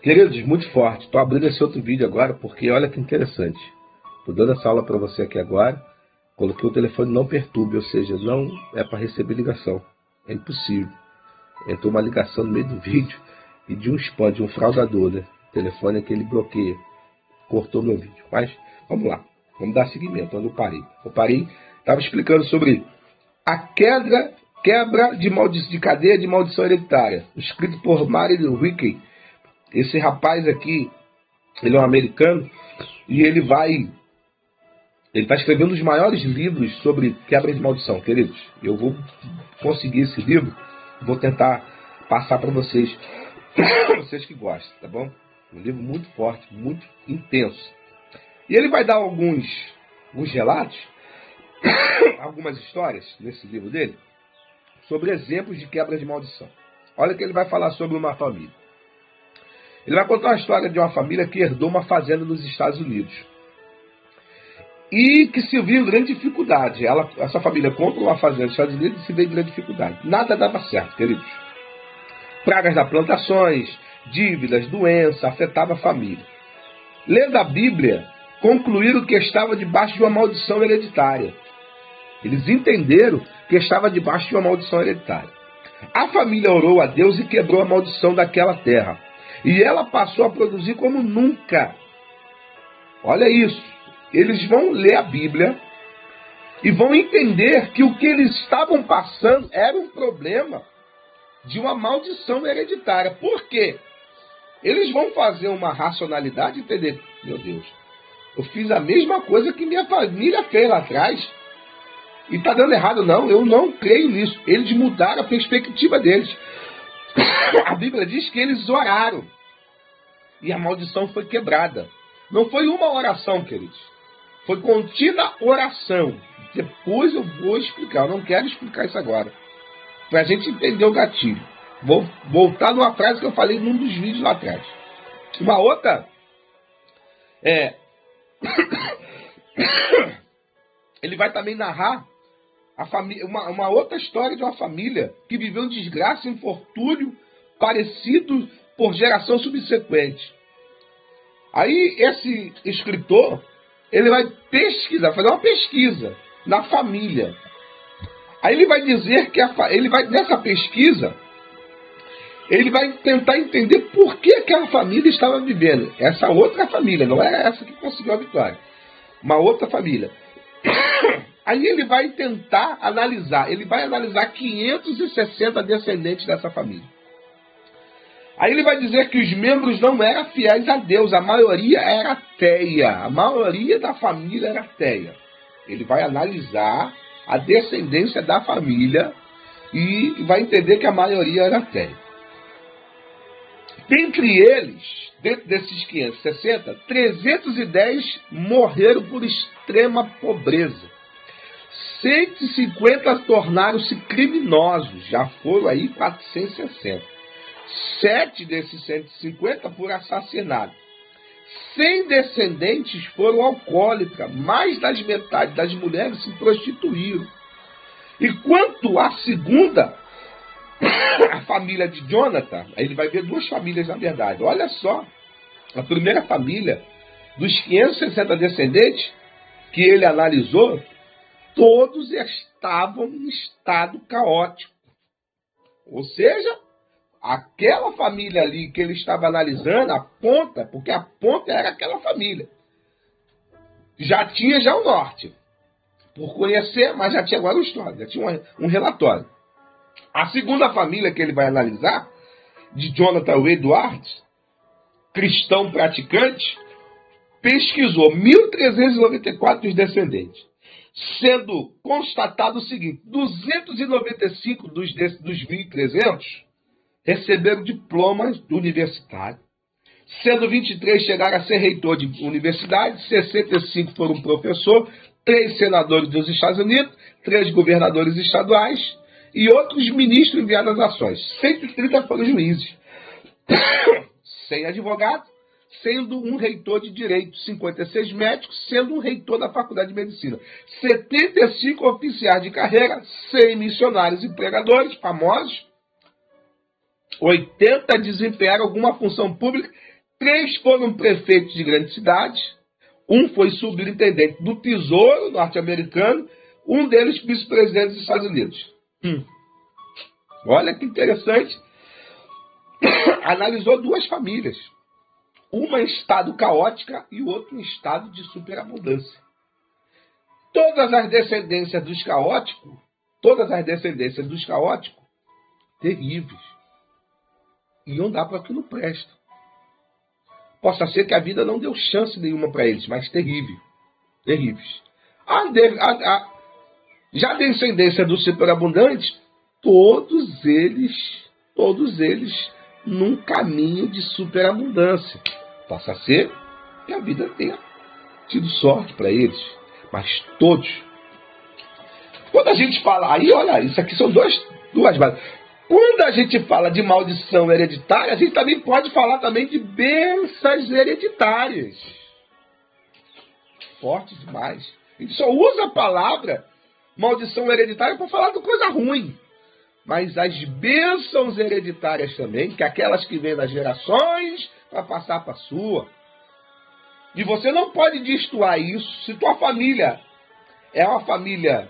Queridos, muito forte. Estou abrindo esse outro vídeo agora porque olha que interessante. Estou dando essa aula para você aqui agora. Coloquei o telefone não perturbe, ou seja, não é para receber ligação. É impossível. Entrou uma ligação no meio do vídeo e de um spam, de um fraudador, né? O telefone é que ele bloqueia. Cortou meu vídeo. Mas vamos lá. Vamos dar seguimento onde eu parei. Estava explicando sobre a quebra de cadeia de maldição hereditária. Escrito por Martin Wickey. Esse rapaz aqui, ele é um americano e ele está escrevendo os maiores livros sobre quebra de maldição, queridos. Eu vou conseguir esse livro, vou tentar passar para vocês, vocês que gostam, tá bom? Um livro muito forte, muito intenso. E ele vai dar alguns relatos, algumas histórias nesse livro dele, sobre exemplos de quebra de maldição. Olha que ele vai falar sobre uma família. Ele vai contar a história de uma família que herdou uma fazenda nos Estados Unidos. E que se viu em grande dificuldade. Essa família compra uma fazenda nos Estados Unidos e se vê em grande dificuldade. Nada dava certo, queridos. Pragas das plantações, dívidas, doença, afetava a família. Lendo a Bíblia, concluíram que estava debaixo de uma maldição hereditária. Eles entenderam que estava debaixo de uma maldição hereditária. A família orou a Deus e quebrou a maldição daquela terra. E ela passou a produzir como nunca. Olha isso. Eles vão ler a Bíblia e vão entender que o que eles estavam passando era um problema de uma maldição hereditária. Por quê? Eles vão fazer uma racionalidade e entender, meu Deus, eu fiz a mesma coisa que minha família fez lá atrás e está dando errado. Não, eu não creio nisso. Eles mudaram a perspectiva deles. A Bíblia diz que eles oraram e a maldição foi quebrada. Não foi uma oração, queridos. Foi contínua oração. Depois eu vou explicar. Eu não quero explicar isso agora. Para a gente entender o gatilho. Vou voltar numa frase que eu falei num dos vídeos lá atrás. Uma outra ele vai também narrar uma outra história de uma família que viveu em desgraça e infortúnio parecido por geração subsequente. Aí esse escritor, ele vai pesquisar, fazer uma pesquisa na família. Aí ele vai dizer que nessa pesquisa, ele vai tentar entender por que aquela família estava vivendo. Essa outra família, não era essa que conseguiu a vitória. Uma outra família. Aí ele vai tentar analisar. Ele vai analisar 560 descendentes dessa família. Aí ele vai dizer que os membros não eram fiéis a Deus. A maioria era ateia. A maioria da família era ateia. Ele vai analisar a descendência da família e vai entender que a maioria era ateia. Dentre eles, dentro desses 560, 310 morreram por extrema pobreza. 150 tornaram-se criminosos, já foram aí 460. 7 desses 150 por assassinato. 100 descendentes foram alcoólatras, mais da metade das mulheres se prostituíram. E quanto à segunda, a família de Jonathan, ele vai ver duas famílias na verdade. Olha só, a primeira família, dos 560 descendentes que ele analisou, todos estavam em estado caótico. Ou seja, aquela família ali que ele estava analisando, a ponta, porque a ponta era aquela família. Já tinha o norte, por conhecer, mas já tinha agora uma história, já tinha um relatório. A segunda família que ele vai analisar, de Jonathan Edwards, cristão praticante, pesquisou 1.394 dos descendentes, sendo constatado o seguinte: 295 dos 1.300 receberam diplomas universitários, sendo 23 chegaram a ser reitor de universidade, 65 foram professor, 3 senadores dos Estados Unidos, 3 governadores estaduais e outros ministros enviados às ações. 130 foram juízes, 100 advogados, sendo um reitor de direito, 56 médicos, sendo um reitor da faculdade de medicina, 75 oficiais de carreira, 100 missionários e pregadores famosos, 80 desempenharam alguma função pública 3 foram prefeitos de grandes cidades. Um foi superintendente do Tesouro norte-americano. Um deles vice-presidente dos Estados Unidos. Olha que interessante. Analisou 2 famílias. Uma em estado caótica e o outro em estado de superabundância. Todas as descendências dos caóticos, terríveis. Iam dar para que não presta. Possa ser que a vida não deu chance nenhuma para eles, mas terríveis. Já a descendência dos superabundantes, todos eles num caminho de superabundância. Possa ser que a vida tenha tido sorte para eles, mas todos. Quando a gente fala, aí olha, isso aqui são duas bases. Quando a gente fala de maldição hereditária, a gente também pode falar também de bênçãos hereditárias. Forte demais. A gente só usa a palavra maldição hereditária para falar de coisa ruim. Mas as bênçãos hereditárias também, que é aquelas que vêm das gerações, para passar para a sua. E você não pode destoar isso. Se tua família é uma família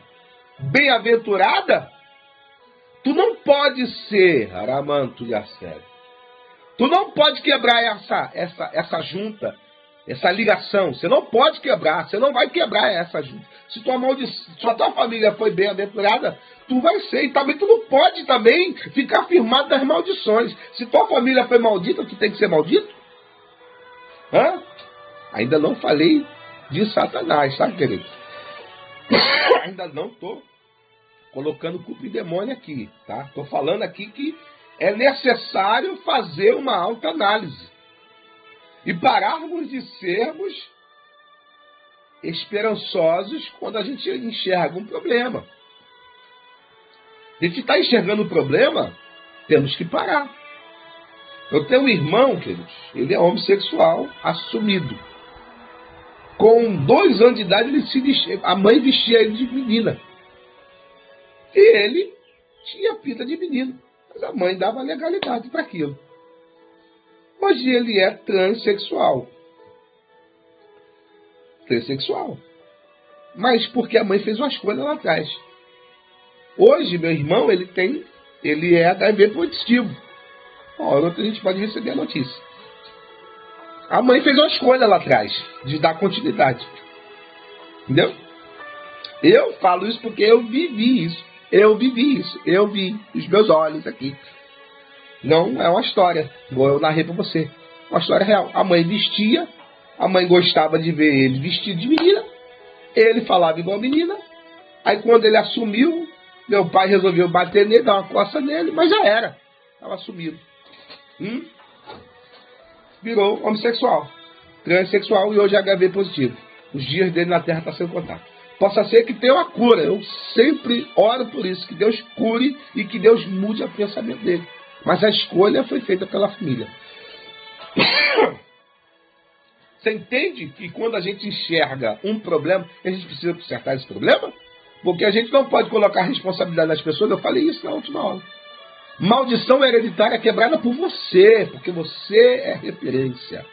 bem-aventurada, tu não pode ser Aramanto de Assério. Tu não pode quebrar essa junta, essa ligação. Você não pode quebrar, você não vai quebrar essa junta. Se a tua família foi bem-aventurada, tu vai ser. E também tu não pode também ficar firmado das maldições. Se tua família foi maldita, tu tem que ser maldito? Ainda não falei de Satanás, sabe, querido? Ainda não estou colocando culpa em demônio aqui, tá? Estou falando aqui que é necessário fazer uma autoanálise e pararmos de sermos esperançosos quando a gente enxerga um problema. A gente está enxergando o problema, temos que parar. Eu tenho um irmão, queridos, ele é homossexual assumido. Com 2 anos de idade, a mãe vestia ele de menina. E ele tinha pinta de menino. Mas a mãe dava legalidade para aquilo. Hoje ele é transexual. Mas porque a mãe fez uma escolha lá atrás. Hoje, meu irmão, ele é HIV positivo. Outra a gente pode receber a notícia. A mãe fez uma escolha lá atrás de dar continuidade. Entendeu? Eu falo isso porque eu vivi isso. Eu vi os meus olhos aqui. Não é uma história, igual eu narrei para você. Uma história real. A mãe vestia, a mãe gostava de ver ele vestido de menina, ele falava igual a menina. Aí quando ele assumiu, meu pai resolveu bater nele, dar uma coça nele, mas já era. Estava assumido. Virou homossexual, transexual e hoje é HIV positivo. Os dias dele na Terra estão sendo contados. Possa ser que tenha uma cura. Eu sempre oro por isso, que Deus cure e que Deus mude o pensamento dele. Mas a escolha foi feita pela família. Você entende que quando a gente enxerga um problema, a gente precisa consertar esse problema? Porque a gente não pode colocar a responsabilidade nas pessoas. Eu falei isso na última aula. Maldição hereditária quebrada por você, porque você é referência.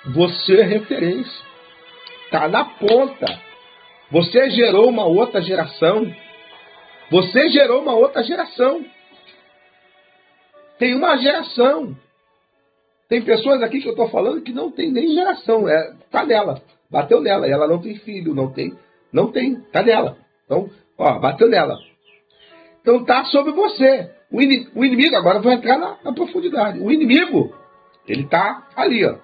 Você é referência. Está na ponta. Você gerou uma outra geração. Tem uma geração. Tem pessoas aqui que eu estou falando que não tem nem geração. Está nela. Bateu nela. E ela não tem filho. Não tem. Está nela. Então, bateu nela. Então está sobre você. O inimigo, agora eu vou entrar na profundidade. O inimigo, ele está ali, ó.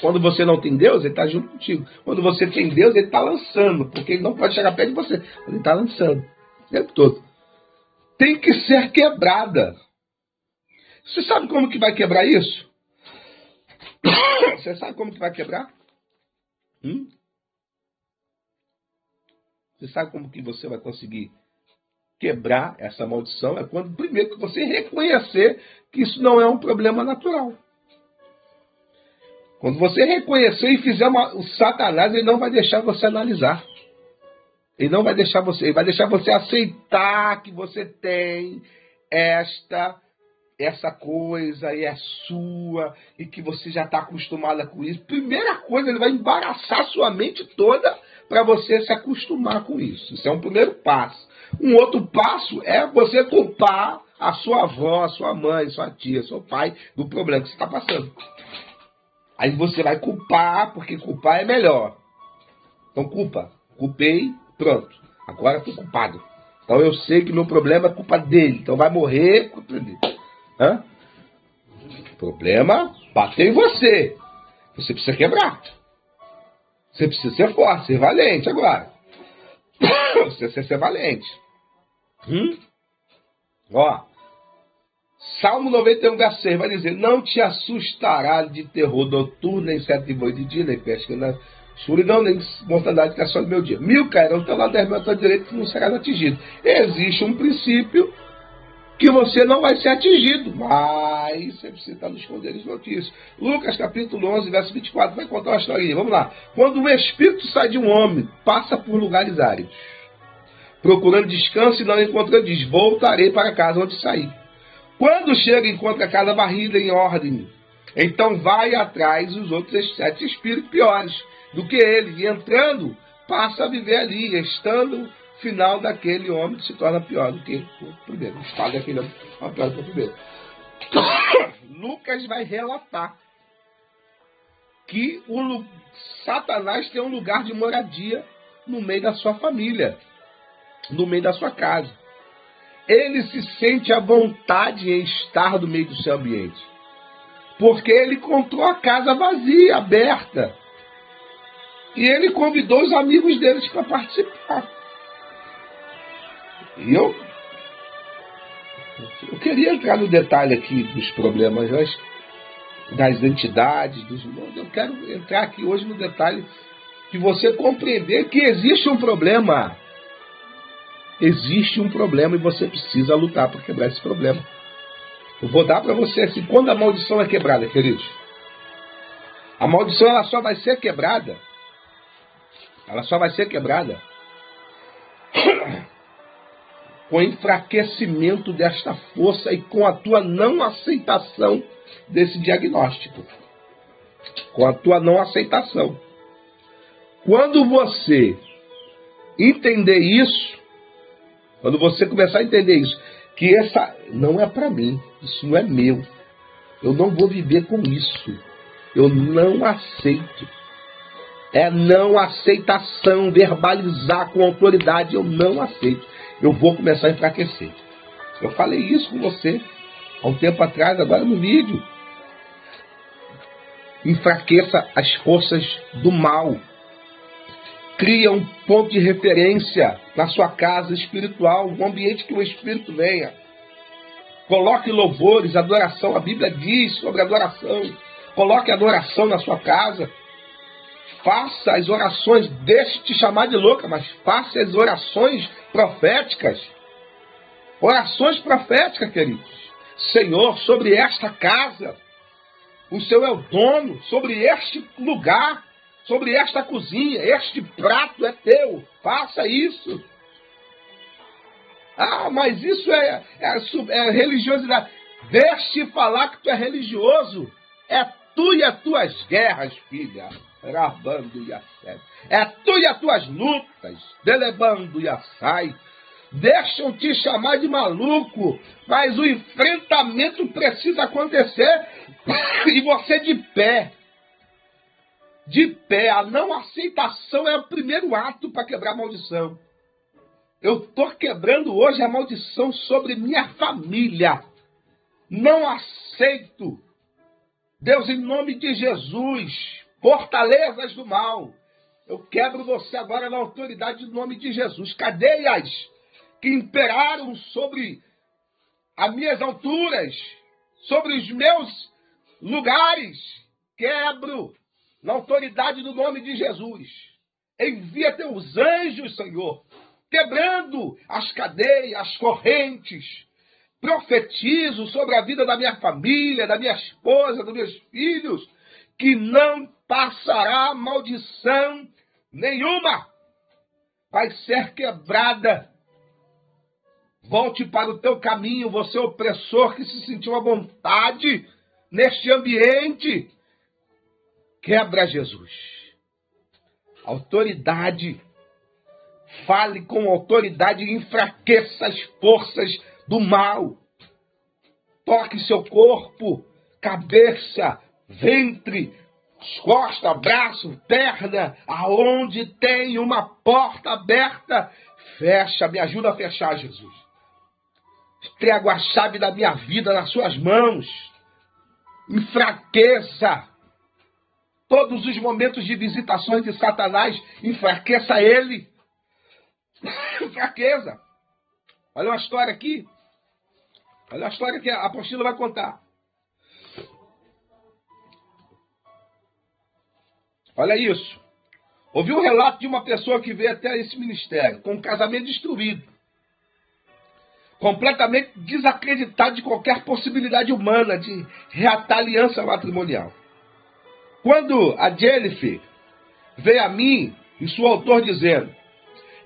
Quando você não tem Deus, ele está junto contigo. Quando você tem Deus, ele está lançando. Porque ele não pode chegar perto de você. Ele está lançando. O tempo todo. Tem que ser quebrada. Você sabe como que vai quebrar isso? Você sabe como que vai quebrar? Você sabe como que você vai conseguir quebrar essa maldição? É quando primeiro que você reconhecer que isso não é um problema natural. Quando você reconhecer e fizer o Satanás, ele não vai deixar você analisar. Ele não vai deixar você, ele vai deixar você aceitar que você tem esta essa coisa é sua e que você já está acostumada com isso, primeira coisa, ele vai embaraçar sua mente toda para você se acostumar com isso. Isso é um primeiro passo. Um outro passo é você culpar a sua avó, a sua mãe, sua tia, seu pai do problema que você está passando. Aí você vai culpar, porque culpar é melhor. Então culpa. Culpei, pronto. Agora estou culpado. Então eu sei que meu problema é culpa dele. Então vai morrer culpa dele. Hã? O problema bateu em você. Você precisa quebrar. Você precisa ser forte, ser valente agora. Você precisa ser valente. Ó. Salmo 91, verso 6 vai dizer: não te assustará de terror noturno, nem sete voos de dia, nem pesca na escuridão, nem mortandade que é só do meu dia. 1000 cairão ao teu lado, 10 mil ao teu direito, que não será atingido. Existe um princípio que você não vai ser atingido, mas você precisa estar no esconderijo notícias. Lucas capítulo 11, verso 24, vai contar uma historinha. Vamos lá. Quando o espírito sai de um homem, passa por lugares áridos, procurando descanso e não encontrando, diz: voltarei para casa onde saí. Quando chega, encontra a casa varrida em ordem. Então vai atrás os outros 7 espíritos piores do que ele. E entrando, passa a viver ali. Estando, o final daquele homem se torna pior do que o primeiro. O estado daquele homem é pior do que o primeiro. Lucas vai relatar que o Satanás tem um lugar de moradia no meio da sua família, no meio da sua casa. Ele se sente à vontade em estar no meio do seu ambiente, porque ele encontrou a casa vazia, aberta, e ele convidou os amigos deles para participar. E eu queria entrar no detalhe aqui dos problemas, das entidades, eu quero entrar aqui hoje no detalhe de você compreender que existe um problema. Existe um problema e você precisa lutar para quebrar esse problema. Eu vou dar para você assim, quando a maldição é quebrada, queridos. A maldição ela só vai ser quebrada. Ela só vai ser quebrada com o enfraquecimento desta força e com a tua não aceitação desse diagnóstico. Com a tua não aceitação. Quando você entender isso, quando você começar a entender isso, que essa não é para mim, isso não é meu, eu não vou viver com isso, eu não aceito. É não aceitação, verbalizar com autoridade, eu não aceito. Eu vou começar a enfraquecer. Eu falei isso com você há um tempo atrás, agora no vídeo. Enfraqueça as forças do mal. Cria um ponto de referência na sua casa espiritual, um ambiente que o Espírito venha. Coloque louvores, adoração. A Bíblia diz sobre adoração. Coloque adoração na sua casa. Faça as orações, deixe te chamar de louca, mas faça as orações proféticas. Orações proféticas, queridos. Senhor, sobre esta casa, o Senhor é o dono, sobre este lugar, sobre esta cozinha, este prato é teu, faça isso. Ah, mas isso é religiosidade. Deixe falar que tu é religioso. É tu e as tuas guerras, filha. Rabando e assai. É tu e as tuas lutas, delebando e assai. Deixam te chamar de maluco, mas o enfrentamento precisa acontecer e você de pé. De pé, a não aceitação é o primeiro ato para quebrar a maldição. Eu estou quebrando hoje a maldição sobre minha família. Não aceito. Deus, em nome de Jesus, fortalezas do mal, eu quebro você agora na autoridade do nome de Jesus. Cadeias que imperaram sobre as minhas alturas, sobre os meus lugares, quebro na autoridade do nome de Jesus. Envia teus anjos, Senhor, quebrando as cadeias, as correntes. Profetizo sobre a vida da minha família, da minha esposa, dos meus filhos, que não passará maldição nenhuma. Vai ser quebrada. Volte para o teu caminho, você opressor que se sentiu à vontade neste ambiente. Quebra Jesus. Autoridade. Fale com autoridade e enfraqueça as forças do mal. Toque seu corpo, cabeça, ventre, costas, braço, perna, aonde tem uma porta aberta, fecha, me ajuda a fechar, Jesus. Entrego a chave da minha vida nas suas mãos. Enfraqueça todos os momentos de visitações de Satanás, enfraqueça ele. Fraqueza. Olha uma história aqui. Olha a história que a apostila vai contar. Olha isso. Ouvi um relato de uma pessoa que veio até esse ministério com um casamento destruído. Completamente desacreditado de qualquer possibilidade humana de reatar aliança matrimonial. Quando a Jennifer veio a mim e seu autor dizendo: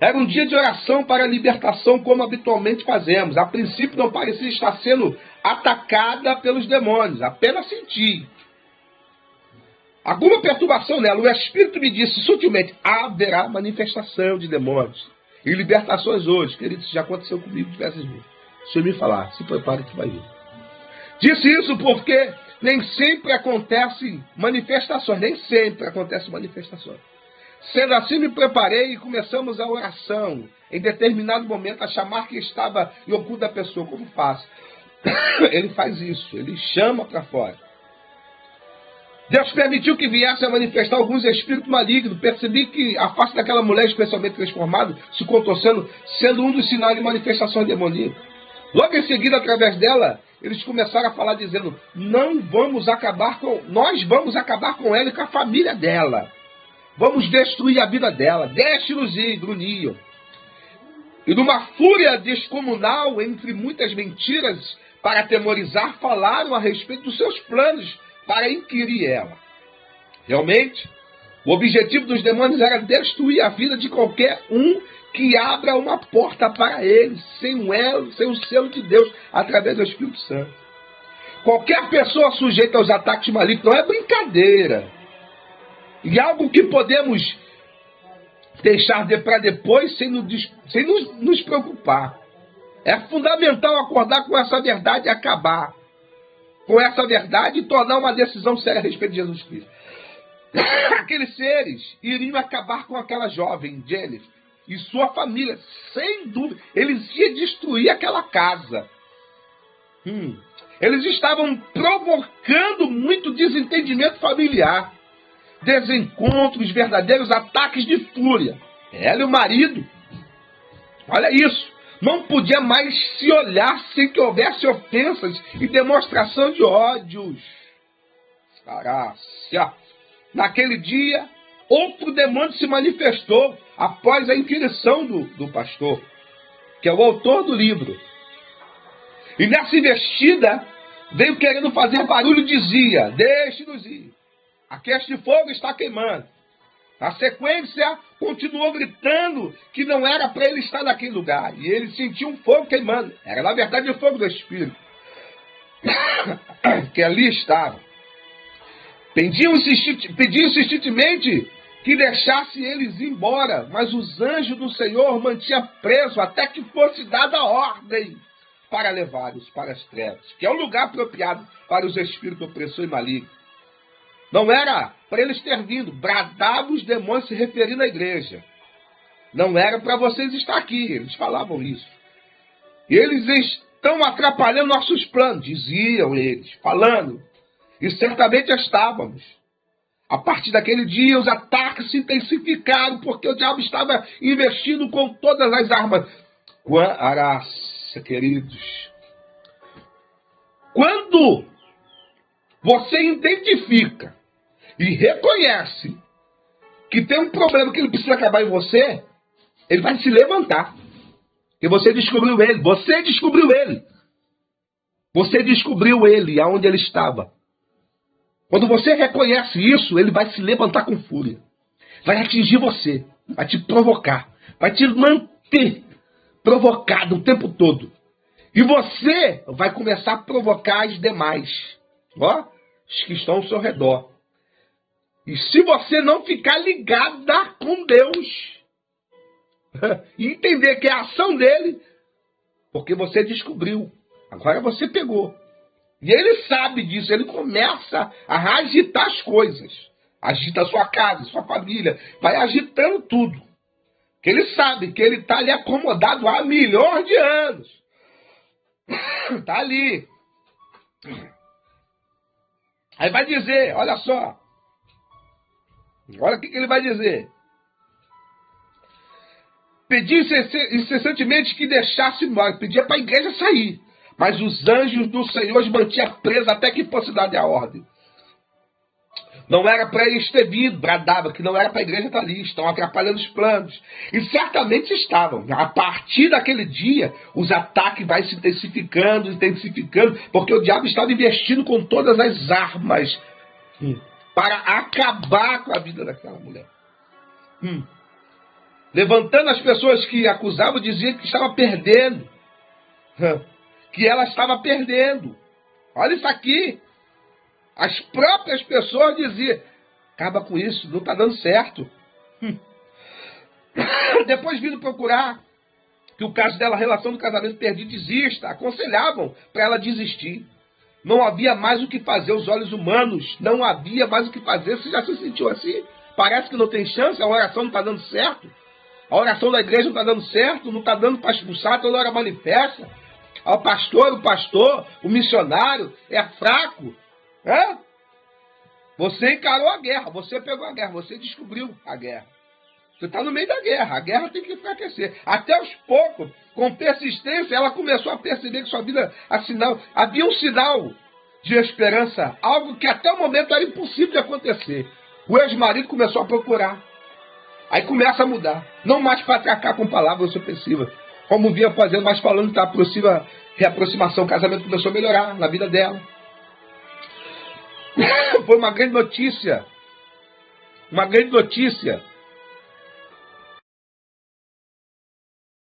era um dia de oração para a libertação, como habitualmente fazemos. A princípio não parecia estar sendo atacada pelos demônios, apenas senti alguma perturbação nela. O Espírito me disse sutilmente: haverá manifestação de demônios e libertações hoje. Querido, isso já aconteceu comigo diversas vezes. Se eu me falar, se prepare que vai vir. Disse isso porque nem sempre acontecem manifestações. Nem sempre acontecem manifestações. Sendo assim, me preparei e começamos a oração. Em determinado momento, a chamar que estava em oculto da pessoa. Como faz? Ele faz isso. Ele chama para fora. Deus permitiu que viesse a manifestar alguns espíritos malignos. Percebi que a face daquela mulher, especialmente transformada, se contorcendo, sendo um dos sinais de manifestações demoníacas. Logo em seguida, através dela, eles começaram a falar dizendo: nós vamos acabar com ela e com a família dela. Vamos destruir a vida dela. Deixe-nos ir, grunhiam. E numa fúria descomunal, entre muitas mentiras, para atemorizar, falaram a respeito dos seus planos para inquirir ela. Realmente, o objetivo dos demônios era destruir a vida de qualquer um que abra uma porta para eles, sem o selo de Deus, através do Espírito Santo. Qualquer pessoa sujeita aos ataques malignos não é brincadeira. E algo que podemos deixar para depois sem nos preocupar. É fundamental acordar com essa verdade e acabar com essa verdade e tornar uma decisão séria a respeito de Jesus Cristo. Aqueles seres iriam acabar com aquela jovem, Jennifer, e sua família, sem dúvida. Eles iam destruir aquela casa. Eles estavam provocando muito desentendimento familiar. Desencontros, verdadeiros ataques de fúria. Ela e o marido, olha isso, não podia mais se olhar sem que houvesse ofensas e demonstração de ódios. Carácia. Naquele dia, outro demônio se manifestou após a inquirição do pastor, que é o autor do livro. E nessa investida, veio querendo fazer barulho e dizia: deixe-nos ir. Aqui este fogo está queimando. Na sequência, continuou gritando que não era para ele estar naquele lugar. E ele sentiu um fogo queimando. Era, na verdade, o fogo do Espírito. Que ali estava. Pediu insistentemente que deixasse eles ir embora. Mas os anjos do Senhor mantinham preso até que fosse dada a ordem para levá-los para as trevas, que é o lugar apropriado para os espíritos opressores e malignos. Não era para eles ter vindo. Bradavam os demônios se referindo à igreja. Não era para vocês estar aqui. Eles falavam isso. E eles estão atrapalhando nossos planos, diziam eles, falando. E certamente estávamos. A partir daquele dia, os ataques se intensificaram, porque o diabo estava investindo com todas as armas. Araça, queridos. Quando você identifica e reconhece que tem um problema que ele precisa acabar em você, ele vai se levantar. Porque você descobriu ele. Você descobriu ele. Você descobriu ele, aonde ele estava. Quando você reconhece isso, ele vai se levantar com fúria. Vai atingir você. Vai te provocar. Vai te manter provocada o tempo todo. E você vai começar a provocar as demais. Ó, os que estão ao seu redor. E se você não ficar ligada com Deus, e entender que é a ação dele, porque você descobriu, agora você pegou. E ele sabe disso, ele começa a agitar as coisas. Agita a sua casa, sua família, vai agitando tudo. Porque ele sabe que ele está ali acomodado há milhões de anos. Está ali. Aí vai dizer, olha só. Olha o que ele vai dizer. Pedi incessantemente que deixasse embora. Pedia para a igreja sair. Mas os anjos do Senhor os mantinham presos até que fosse dada a ordem. Não era para eles ter vindo, bradava, que não era para a igreja estar ali, estão atrapalhando os planos. E certamente estavam. A partir daquele dia, os ataques vão se intensificando, porque o diabo estava investindo com todas as armas para acabar com a vida daquela mulher. Levantando as pessoas que acusavam, diziam que estava perdendo. Que ela estava perdendo. Olha isso aqui. As próprias pessoas diziam, acaba com isso, não está dando certo. Depois vindo procurar que o caso dela, a relação do casamento perdido, desista. Aconselhavam para ela desistir. Não havia mais o que fazer, os olhos humanos. Não havia mais o que fazer. Você já se sentiu assim? Parece que não tem chance, a oração não está dando certo. A oração da igreja não está dando certo, não está dando para expulsar, toda hora manifesta. O pastor, o missionário é fraco. É? Você encarou a guerra, você pegou a guerra, você descobriu a guerra. Você está no meio da guerra, a guerra tem que enfraquecer. Até aos poucos, com persistência, ela começou a perceber que sua vida havia um sinal de esperança, algo que até o momento era impossível de acontecer. O ex-marido começou a procurar. Aí começa a mudar. Não mais para atacar com palavras ofensivas, como vinha fazendo, mas falando da reaproximação. O casamento começou a melhorar na vida dela. Foi uma grande notícia. Uma grande notícia.